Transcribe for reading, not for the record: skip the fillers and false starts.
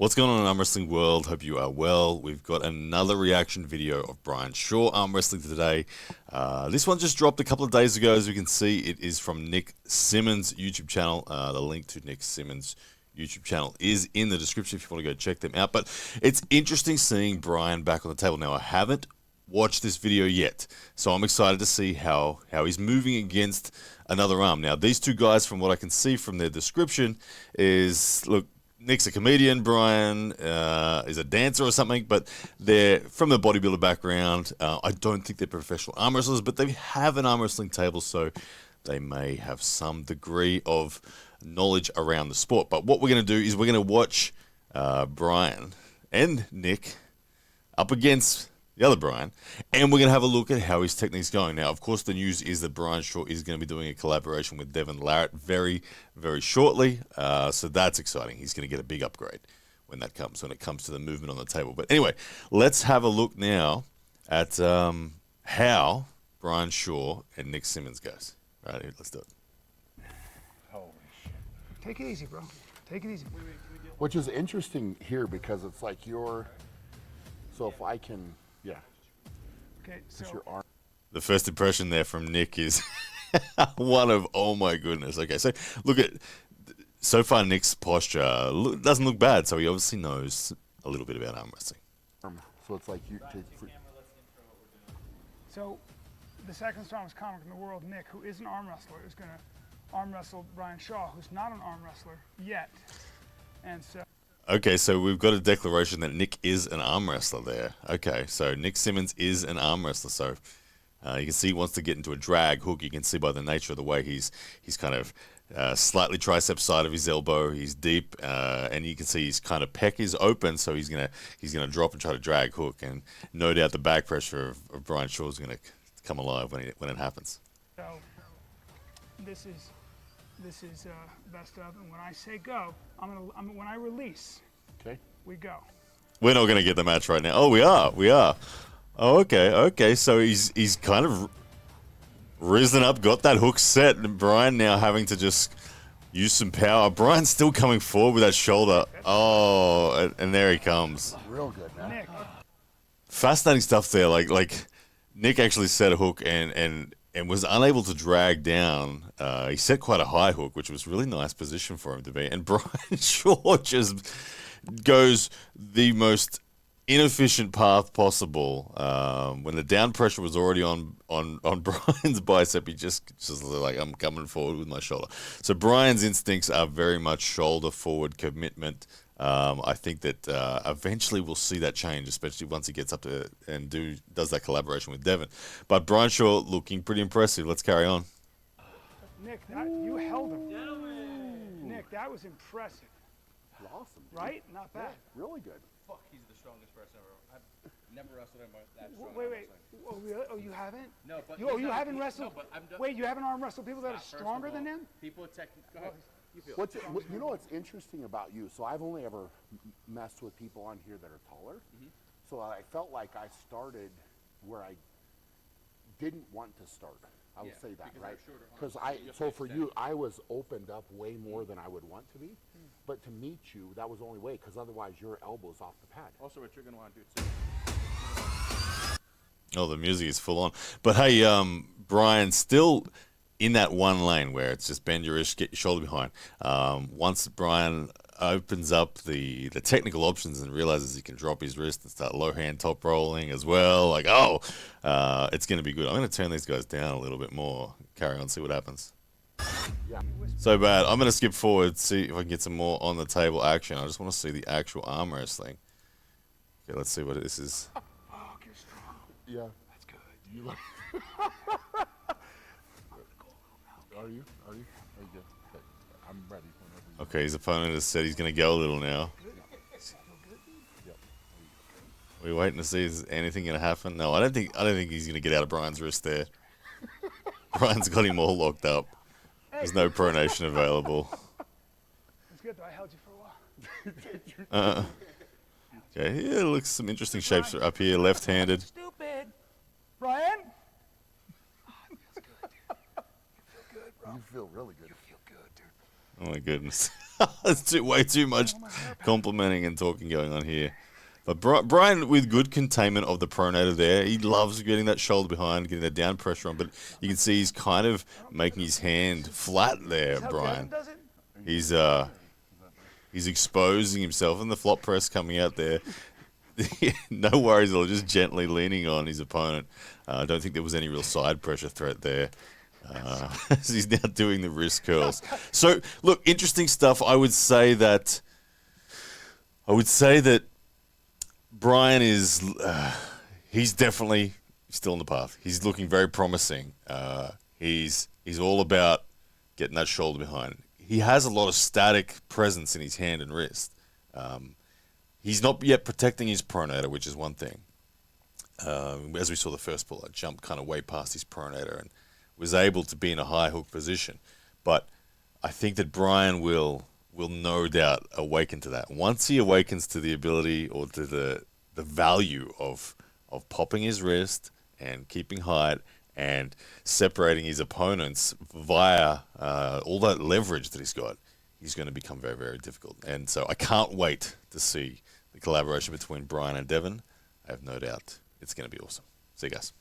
What's going on in arm wrestling world? Hope you are well. We've got another reaction video of Brian Shaw arm wrestling today. This one just dropped a couple of days ago. As you can see, it is from Nick Simmons' YouTube channel. The link to Nick Simmons' YouTube channel is in the description if you want to go check them out. But it's interesting seeing Brian back on the table. Now, I haven't watched this video yet, so I'm excited to see how he's moving against another arm. Now, these two guys, from what I can see from their description, is, look, Nick's a comedian, Brian is a dancer or something, but they're from the bodybuilder background. I don't think they're professional arm wrestlers, but they have an arm wrestling table, so they may have some degree of knowledge around the sport. But what we're going to do is we're going to watch Brian and Nick up against the other Brian, and we're going to have a look at how his technique's going. Now, of course, the news is that Brian Shaw is going to be doing a collaboration with Devon very, very shortly, so that's exciting. He's going to get a big upgrade when it comes to the movement on the table. But anyway, let's have a look now at how Brian Shaw and Nick Simmons goes. Right, let's do it. Holy shit. Take it easy, bro. Take it easy. Which is interesting here because it's like so if I can, yeah. Okay, so Your arm. The first impression there from Nick is one of, oh my goodness. Okay, so look at, so far Nick's posture doesn't look bad, so he obviously knows a little bit about arm wrestling. So it's like you take. So the second strongest comic in the world, Nick, who is an arm wrestler, is going to arm wrestle Brian Shaw, who's not an arm wrestler yet. And so. Okay, so we've got a declaration that Nick is an arm wrestler there. Okay, so Nick Simmons is an arm wrestler. So you can see he wants to get into a drag hook. You can see by the nature of the way he's kind of slightly tricep side of his elbow. He's deep, and you can see his kind of pec is open. So he's gonna drop and try to drag hook. And no doubt the back pressure of Brian Shaw is gonna come alive when it happens. So this is best of, and when I say go, when I release, Okay. we go. We're not gonna get the match right now. Oh, we are. Oh, okay. So he's kind of risen up, got that hook set, and Brian now having to just use some power. Brian's still coming forward with that shoulder. Oh, and there he comes. Real good, man. Nick. Fascinating stuff there. Like Nick actually set a hook and was unable to drag down. He set quite a high hook, which was really nice position for him to be. And Brian Shaw just goes the most inefficient path possible. When the down pressure was already on Brian's bicep, he just like, I'm coming forward with my shoulder. So Brian's instincts are very much shoulder forward commitment. I think that eventually we'll see that change, especially once he gets up to and does that collaboration with Devon. But Brian Shaw looking pretty impressive. Let's carry on. Neck, you held him. Nick, that was impressive. Awesome. Dude. Right? Not bad. Yeah, really good. Fuck, he's the strongest person ever. I've never wrestled him that strong. Wait. Oh, really? Oh, you haven't? No, but you haven't wrestled? No, but wait, you haven't arm wrestled people that are stronger than him? People go ahead. You feel You know what's interesting about you? So I've only ever messed with people on here that are taller. So I felt like I started where I didn't want to start. I would say that, right? Because so for you, I was opened up way more than I would want to be. But to meet you, that was the only way, because otherwise your elbow's off the pad. Also, what you're going to want to do too. Oh, the music is full on. But hey, Brian, still in that one lane where it's just bend your wrist, get your shoulder behind. Once Brian opens up the technical options and realizes he can drop his wrist and start low hand top rolling as well, like, it's going to be good. I'm going to turn these guys down a little bit more. Carry on, see what happens. Yeah. So bad. I'm going to skip forward, see if I can get some more on the table action. I just want to see the actual arm wrestling. Okay, let's see what this is. Oh, you're strong. Yeah. That's good. You like? Are you? Are you good? Okay. I'm ready whenever you. Okay, his opponent has said he's going to go a little now. Yep. Are we waiting to see is anything going to happen? No, I don't think he's going to get out of Brian's wrist there. Brian's got him all locked up. There's no pronation available. It's good though. I held you for a while. Okay, yeah, looks some interesting shapes are up here, left-handed. Stupid. Brian? Oh, that's good. You feel good, bro. You feel really good. You feel good, dude. Oh my goodness. That's way too much complimenting and talking going on here. But Brian, with good containment of the pronator there, he loves getting that shoulder behind, getting that down pressure on. But you can see he's kind of making his hand flat there, Is that how Brian. Devon does it? He's exposing himself, and the flop press coming out there. No worries at all, just gently leaning on his opponent. I don't think there was any real side pressure threat there. So he's now doing the wrist curls. So, look, interesting stuff. I would say that Brian is he's definitely still on the path. He's looking very promising. He's all about getting that shoulder behind. He has a lot of static presence in his hand and wrist. He's not yet protecting his pronator, which is one thing. As we saw the first pull, I jumped kind of way past his pronator and was able to be in a high hook position. But I think that Brian will no doubt awaken to that. Once he awakens to the ability or to the value of popping his wrist and keeping height and separating his opponents via all that leverage that he's got, he's going to become very, very difficult. And so I can't wait to see the collaboration between Brian and Devon. I have no doubt it's going to be awesome. See you guys.